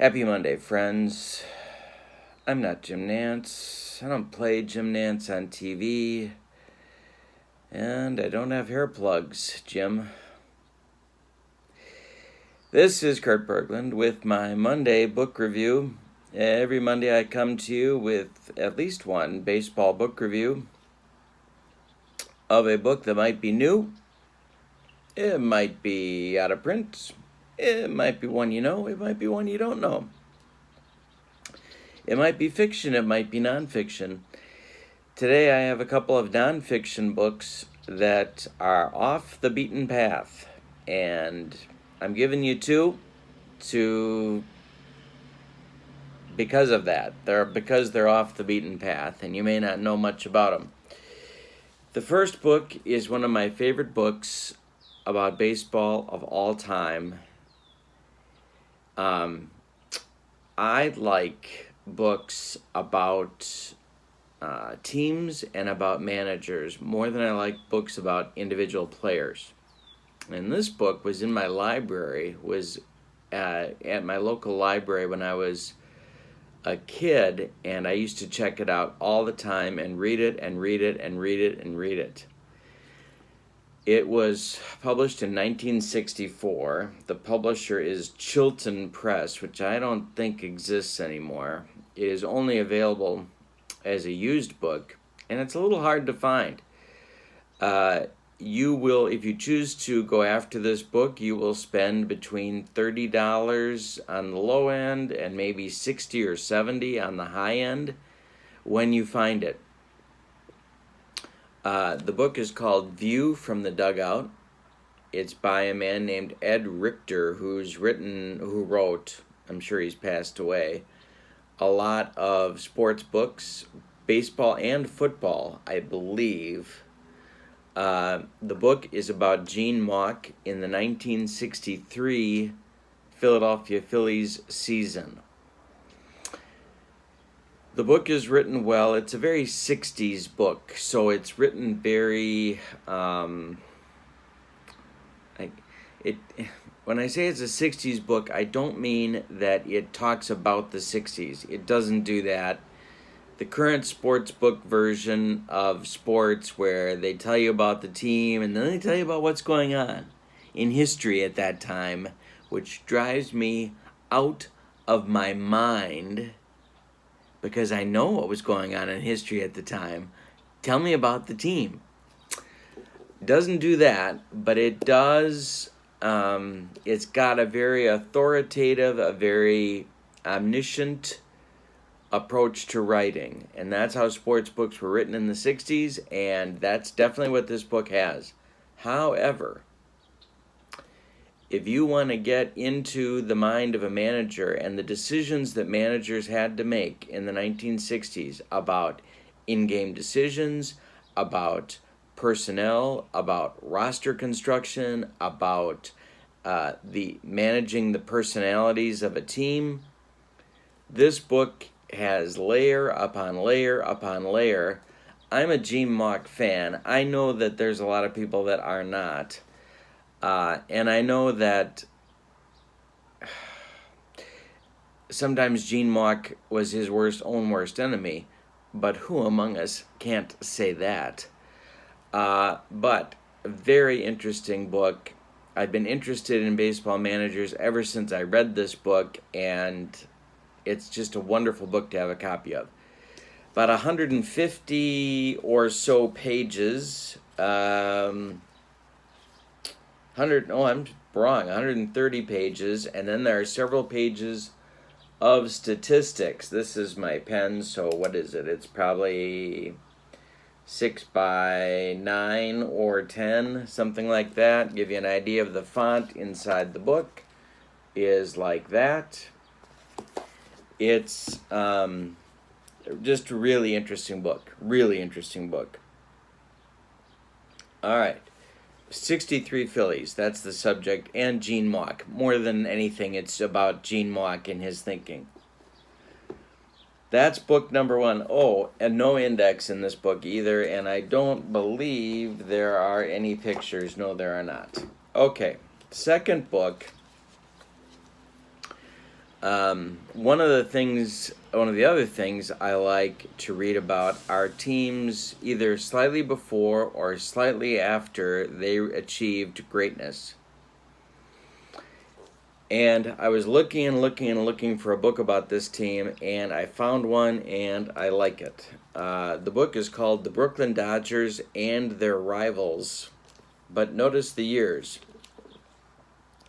Happy Monday, friends. I'm not Jim Nance. I don't play Jim Nance on TV. And I don't have hair plugs, Jim. This is Kurt Bergland with my Monday book review. Every Monday I come to you with at least one baseball book review of a book that might be new. It might be out of print. It might be one you know. It might be one you don't know. It might be fiction. It might be nonfiction. Today I have a couple of nonfiction books that are off the beaten path. And I'm giving you two because of that. Because they're off the beaten path, and you may not know much about them. The first book is one of my favorite books about baseball of all time. I like books about teams and about managers more than I like books about individual players. And this book was in my library, was at my local library when I was a kid, and I used to check it out all the time and read it and read it and read it and read it. It was published in 1964. The publisher is Chitin Press, which I don't think exists anymore. It is only available as a used book, and it's a little hard to find. You will, if you choose to go after this book, you will spend between $30 on the low end and maybe $60 or $70 on the high end when you find it. The book is called View from the Dugout. It's by a man named Ed Richter, who wrote, I'm sure he's passed away, a lot of sports books, baseball and football, I believe. The book is about Gene Mauch in the 1963 Philadelphia Phillies season. The book is written well. It's a very 60s book, so it's written very, when I say it's a 60s book, I don't mean that it talks about the 60s. It doesn't do that. The current sports book version of sports, where they tell you about the team and then they tell you about what's going on in history at that time, which drives me out of my mind because I know what was going on in history at the time. Tell me about the team. It doesn't do that, but it does. It's got a very authoritative, a very omniscient approach to writing, and that's how sports books were written in the 60s, and that's definitely what this book has. However, if you want to get into the mind of a manager and the decisions that managers had to make in the 1960s about in-game decisions, about personnel, about roster construction, about managing the personalities of a team, this book has layer upon layer upon layer. I'm a Gene Mauch fan. I know that there's a lot of people that are not. And I know that sometimes Gene Mauch was his own worst enemy, but who among us can't say that? But a very interesting book. I've been interested in baseball managers ever since I read this book, and it's just a wonderful book to have a copy of. About 150 or so pages. 130 pages, and then there are several pages of statistics. This is my pen, so what is it? It's probably 6 by 9 or 10, something like that. Give you an idea of the font inside the book is like that. It's just a really interesting book. All right. 63 Phillies, that's the subject, and Gene Mauch. More than anything, it's about Gene Mauch and his thinking. That's book number one. Oh, and no index in this book either, and I don't believe there are any pictures. No, there are not. Okay, second book One of the other things I like to read about are teams either slightly before or slightly after they achieved greatness. And I was looking and looking and looking for a book about this team, and I found one, and I like it. The book is called The Bergland Dodgers and Their Rivals. But notice the years.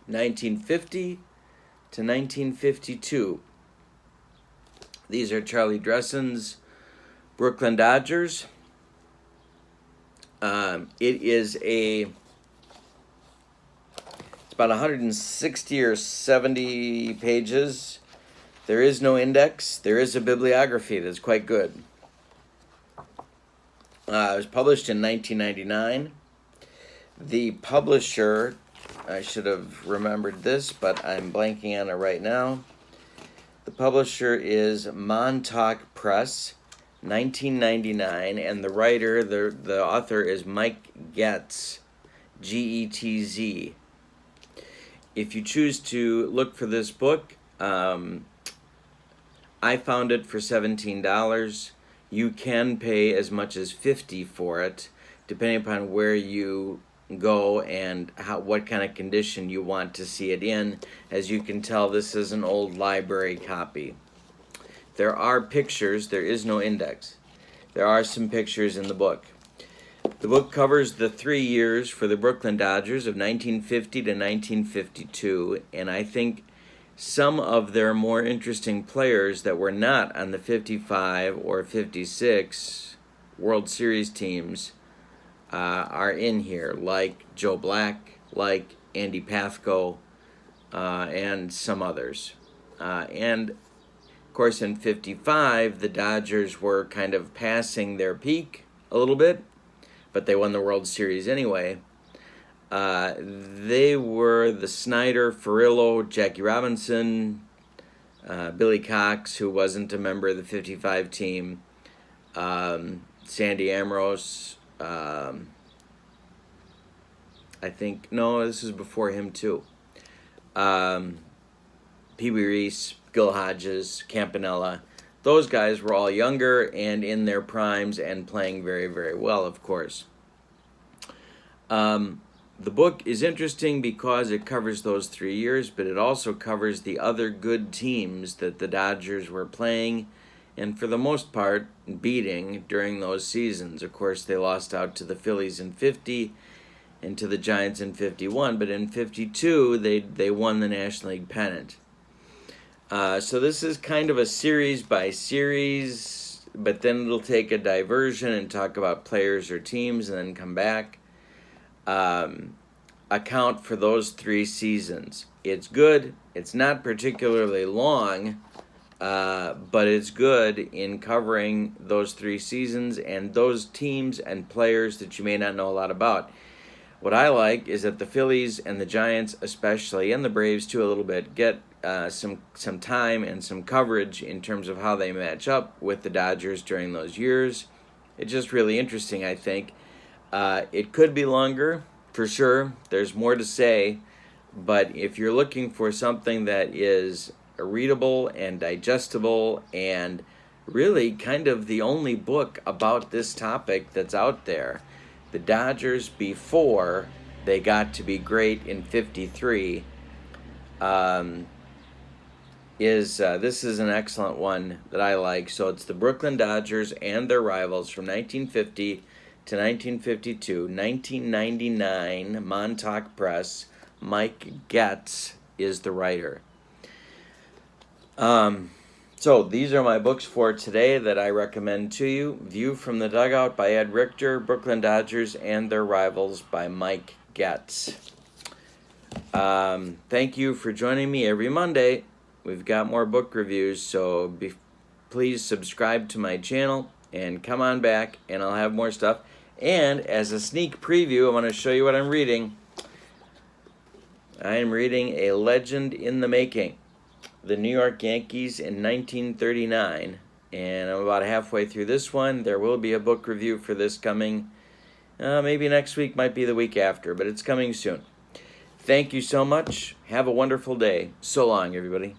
1950 to 1952. These are Charlie Dressen's Bergland Dodgers. It's about 160 or 70 pages. There is no index. There is a bibliography that's quite good. It was published in 1999. The publisher, I should have remembered this, but I'm blanking on it right now. The publisher is Montauk Press, 1999, and the writer, the author is Mike Getz, Getz. If you choose to look for this book, I found it for $17. You can pay as much as $50 for it, depending upon where you go and what kind of condition you want to see it in. As you can tell, this is an old library copy. There are pictures. There is no index. There are some pictures in the book. The book covers the 3 years for the Bergland Dodgers of 1950 to 1952, and I think some of their more interesting players that were not on the 55 or 56 World Series teams are in here, like Joe Black, like Andy Pathco, and some others. And, of course, in 55, the Dodgers were kind of passing their peak a little bit, but they won the World Series anyway. They were the Snyder, Ferrillo, Jackie Robinson, Billy Cox, who wasn't a member of the 55 team, Sandy Ambrose, I think, no, this is before him too. Pee Wee Reese, Gil Hodges, Campanella. Those guys were all younger and in their primes and playing very, very well, of course. The book is interesting because it covers those 3 years, but it also covers the other good teams that the Dodgers were playing and, for the most part, beating during those seasons. Of course, they lost out to the Phillies in 50 and to the Giants in 51, but in 52, they won the National League pennant. So this is kind of a series by series, but then it'll take a diversion and talk about players or teams and then come back. Account for those 3 seasons. It's good. It's not particularly long, but it's good in covering those 3 seasons and those teams and players that you may not know a lot about. What I like is that the Phillies and the Giants especially, and the Braves too a little bit, get some time and some coverage in terms of how they match up with the Dodgers during those years. It's just really interesting, I think. It could be longer, for sure. There's more to say. But if you're looking for something that is readable and digestible and really kind of the only book about this topic that's out there, the Dodgers before they got to be great in 53, this is an excellent one that I like. So it's the Bergland Dodgers and Their Rivals from 1950 to 1952, 1999, Montauk Press. Mike Getz is the writer. So these are my books for today that I recommend to you. View from the Dugout by Ed Richter, Bergland Dodgers and Their Rivals by Mike Getz. Thank you for joining me every Monday. We've got more book reviews, so please subscribe to my channel and come on back and I'll have more stuff. And as a sneak preview, I want to show you what I'm reading. I am reading A Legend in the Making, the New York Yankees in 1939, and I'm about halfway through this one. There will be a book review for this coming, maybe next week, might be the week after, but it's coming soon. Thank you so much. Have a wonderful day. So long, everybody.